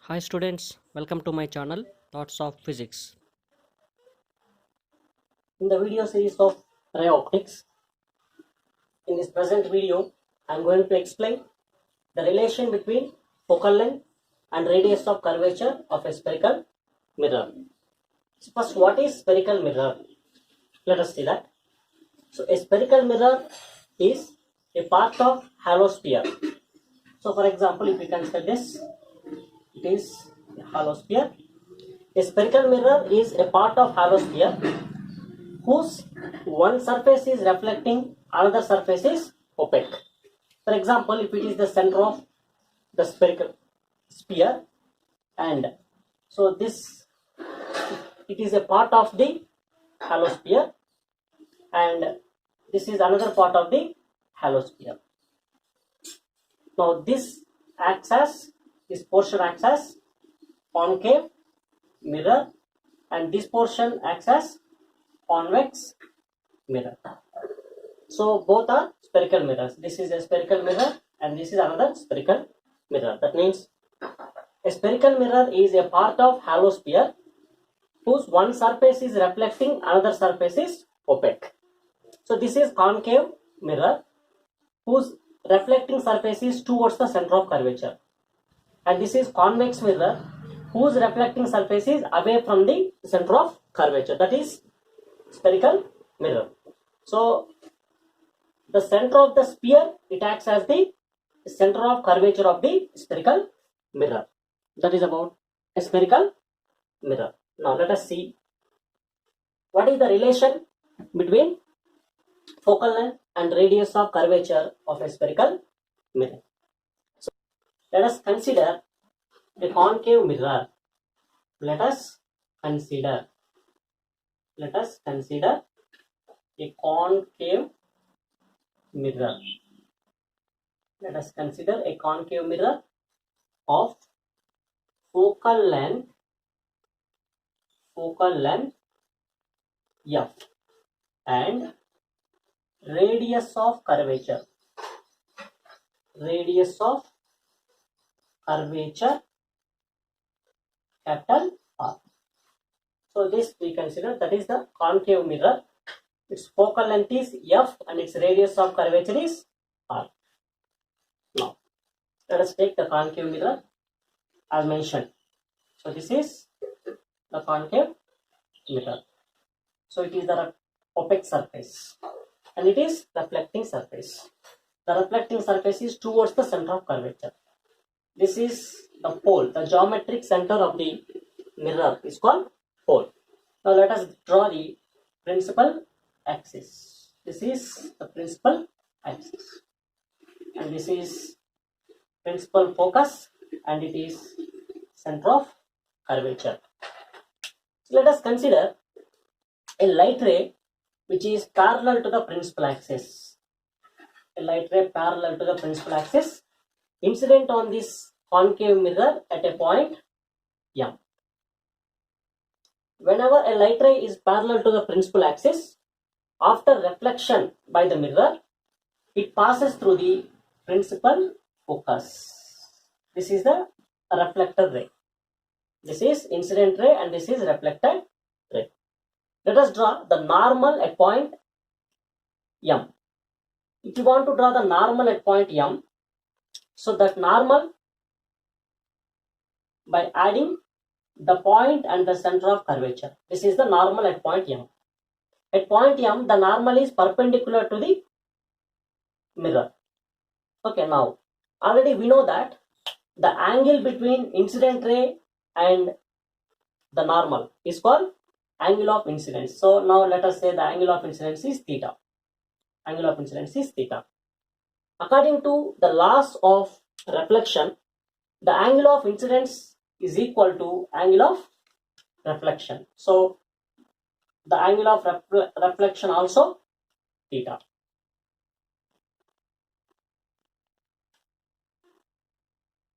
Hi students, welcome to my channel Thoughts of Physics. In the video series of ray optics, in this present video, I am going to explain the relation between focal length and radius of curvature of a spherical mirror. So first, what is spherical mirror? Let us see that. So a spherical mirror is a part of hollow sphere. So for example, if we consider this, it is a hollow sphere. A spherical mirror is a part of hollow sphere whose one surface is reflecting, another surface is opaque. For example, if it is the center of the spherical sphere, and so this, it is a part of the hollow sphere, and this is another part of the hollow sphere. Now this portion acts as concave mirror, and this portion acts as convex mirror. So both are spherical mirrors. This is a spherical mirror and this is another spherical mirror. That means a spherical mirror is a part of hollow sphere whose one surface is reflecting, another surface is opaque. So this is concave mirror whose reflecting surface is towards the center of curvature. And this is convex mirror whose reflecting surface is away from the center of curvature. That is spherical mirror. So the center of the sphere, it acts as the center of curvature of the spherical mirror. That is about a spherical mirror. Now let us see what is the relation between focal length and radius of curvature of a spherical mirror. So let us consider a concave mirror. Let us consider a concave mirror. Let us consider a concave mirror of focal length f and radius of curvature capital R. So this we consider, that is the concave mirror. Its focal length is f and its radius of curvature is R. Now let us take the concave mirror as mentioned. So this is the concave mirror. So it is the opaque surface and it is reflecting surface. The reflecting surface is towards the center of curvature. This is the pole. The geometric center of the mirror is called pole. Now let us draw the principal axis. This is the principal axis and this is principal focus and it is center of curvature. So let us consider a light ray which is parallel to the principal axis. A light ray parallel to the principal axis incident on this concave mirror at a point M. Whenever a light ray is parallel to the principal axis, after reflection by the mirror, it passes through the principal focus. This is the reflector ray. This is incident ray and this is reflected ray. Let us draw the normal at point M. If you want to draw the normal at point M, so that normal by adding the point and the center of curvature. This is the normal at point M. At point M, the normal is perpendicular to the mirror. Okay, now already we know that the angle between incident ray and the normal is called angle of incidence. So now let us say the angle of incidence is theta. Angle of incidence is theta. According to the laws of reflection, the angle of incidence is equal to angle of reflection. So the angle of reflection also theta.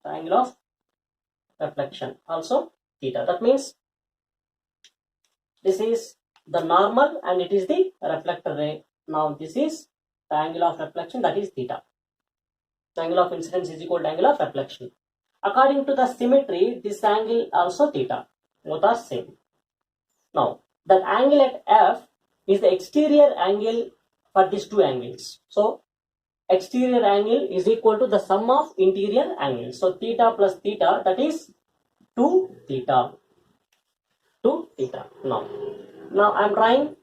The angle of reflection also theta. That means this is the normal and it is the reflector ray. Now this is the angle of reflection, that is theta. The angle of incidence is equal to angle of reflection. According to the symmetry, this angle also theta. Both are same. Now, that angle at F is the exterior angle for these two angles. So, exterior angle is equal to the sum of interior angles. So, theta plus theta, that is 2 theta. 2 theta. Now I am drawing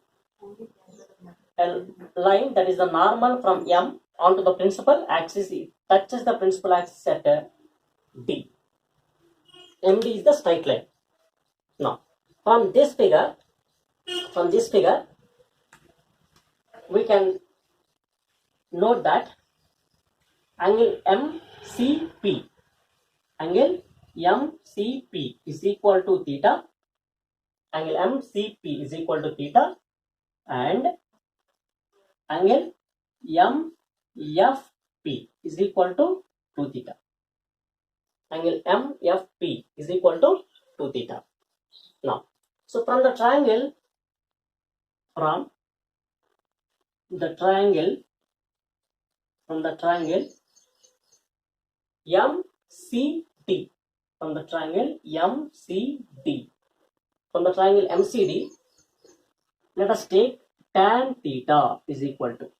a line that is the normal from M onto the principal axis. It touches the principal axis at D. MD is the straight line. Now, from this figure, we can note that angle MCP is equal to theta. Angle MCP is equal to theta, and angle MFP is equal to 2 theta. Angle MFP is equal to 2 theta. Now, so from the triangle MCD, from the triangle MCD, let us take tan theta is equal to,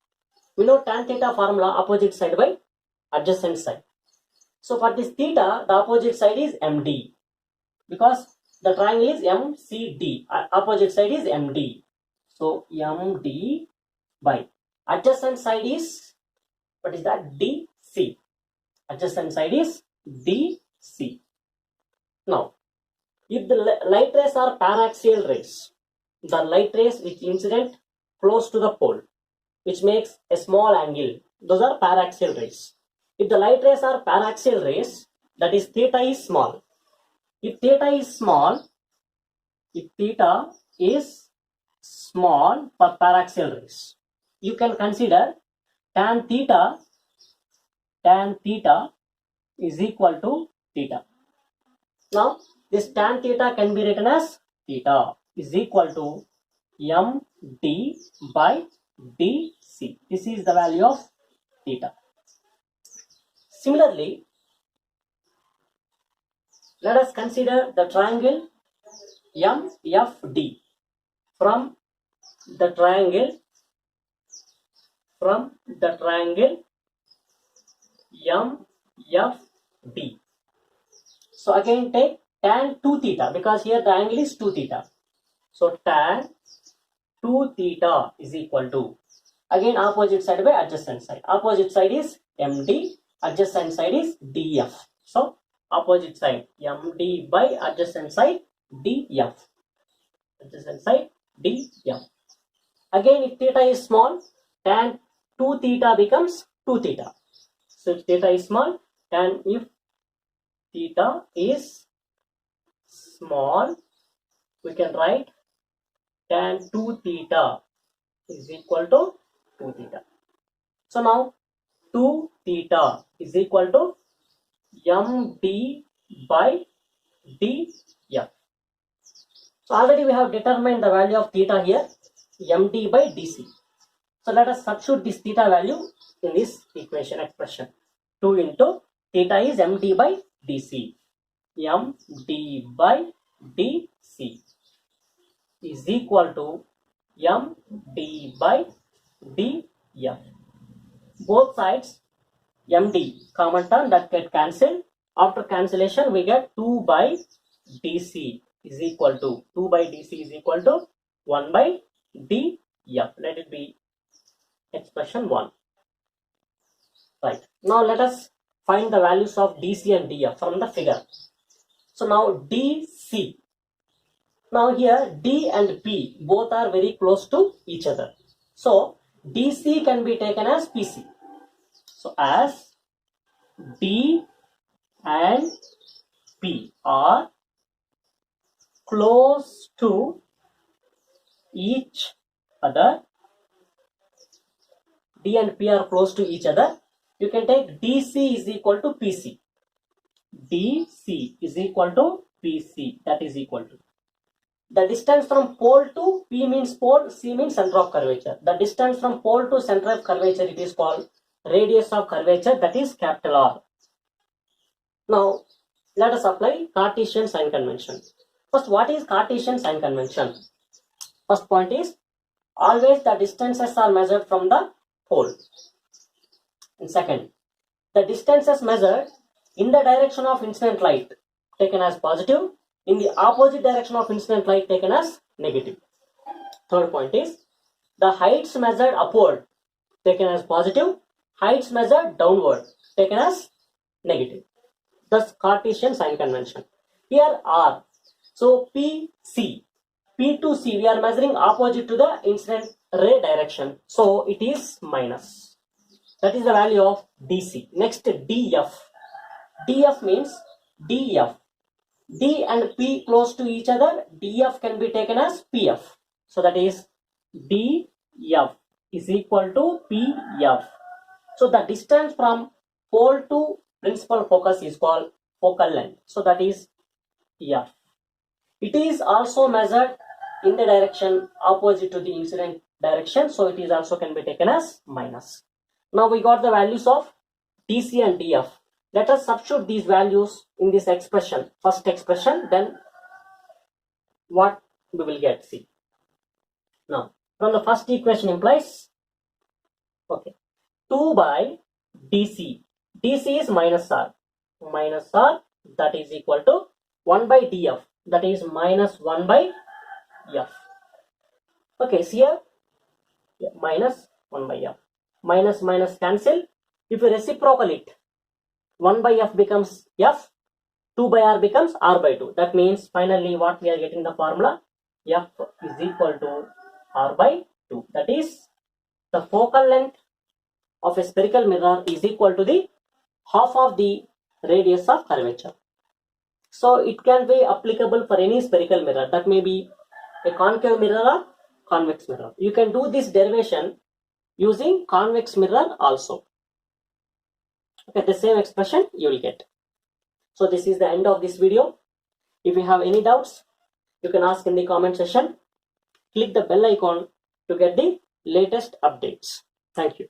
we know tan theta formula, opposite side by adjacent side. So for this theta, the opposite side is MD, because the triangle is MCD, opposite side is MD. So MD by adjacent side is, what is that? DC. Adjacent side is DC. Now, if the light rays are paraxial rays, the light rays which incident close to the pole, which makes a small angle, those are paraxial rays. If the light rays are paraxial rays, that is theta is small. If theta is small for paraxial rays, you can consider tan theta is equal to theta. Now, this tan theta can be written as theta is equal to MD by DC. This is the value of theta. Similarly, let us consider the triangle MFD. From the triangle MFD. So again take tan 2 theta, because here the angle is 2 theta. So tan 2 theta is equal to, again opposite side by adjacent side. Opposite side is MD, adjacent side is DF. So opposite side MD by adjacent side DF. Adjacent side DF. Again, if theta is small, tan 2 theta becomes 2 theta. So if theta is small, and if theta is small, we can write tan 2 theta is equal to 2 theta. So now 2 theta is equal to MD by DF. So already we have determined the value of theta here, MD by DC. So let us substitute this theta value in this equation expression. 2 into theta is MD by DC. MD by DC is equal to MD by DF. Both sides MD common term that get cancelled. After cancellation, we get 2 by DC is equal to 1 by DF. Let it be expression 1. Right. Now let us find the values of DC and DF from the figure. So now DC. Now here D and P both are very close to each other. So DC can be taken as PC. So as D and P are close to each other, D and P are close to each other, you can take DC is equal to PC. DC is equal to PC. That is equal to the distance from pole to P means pole, C means center of curvature. The distance from pole to center of curvature, it is called radius of curvature, that is capital R. Now Let us apply Cartesian sign convention. First, what is Cartesian sign convention? First point is, always the distances are measured from the pole. And second, the distances measured in the direction of incident light taken as positive, in the opposite direction of incident light taken as negative. Third point is, the heights measured upward taken as positive, heights measured downward taken as negative. Thus Cartesian sign convention. Here R. So P, C. P to C, we are measuring opposite to the incident ray direction. So it is minus. That is the value of DC. Next, DF. DF means DF. D and P close to each other. DF can be taken as PF. So that is DF is equal to PF. So the distance from pole to principal focus is called focal length. So that is F. It is also measured in the direction opposite to the incident direction. So it is also can be taken as minus. Now we got the values of DC and DF. Let us substitute these values in this expression. First expression, then what we will get. See. Now, from the first equation implies, okay, 2 by DC. DC is minus R. Minus R, that is equal to 1 by DF. That is minus 1 by F. Okay, so here, minus 1 by F. Minus minus cancel. If you reciprocal it, 1 by F becomes F, 2 by R becomes R by 2. That means finally what we are getting the formula, F is equal to R by 2. That is, the focal length of a spherical mirror is equal to the half of the radius of curvature. So it can be applicable for any spherical mirror. That may be a concave mirror or convex mirror. You can do this derivation using convex mirror also. Okay, the same expression you will get. So this is the end of this video. If you have any doubts, you can ask in the comment section. Click the bell icon to get the latest updates. Thank you.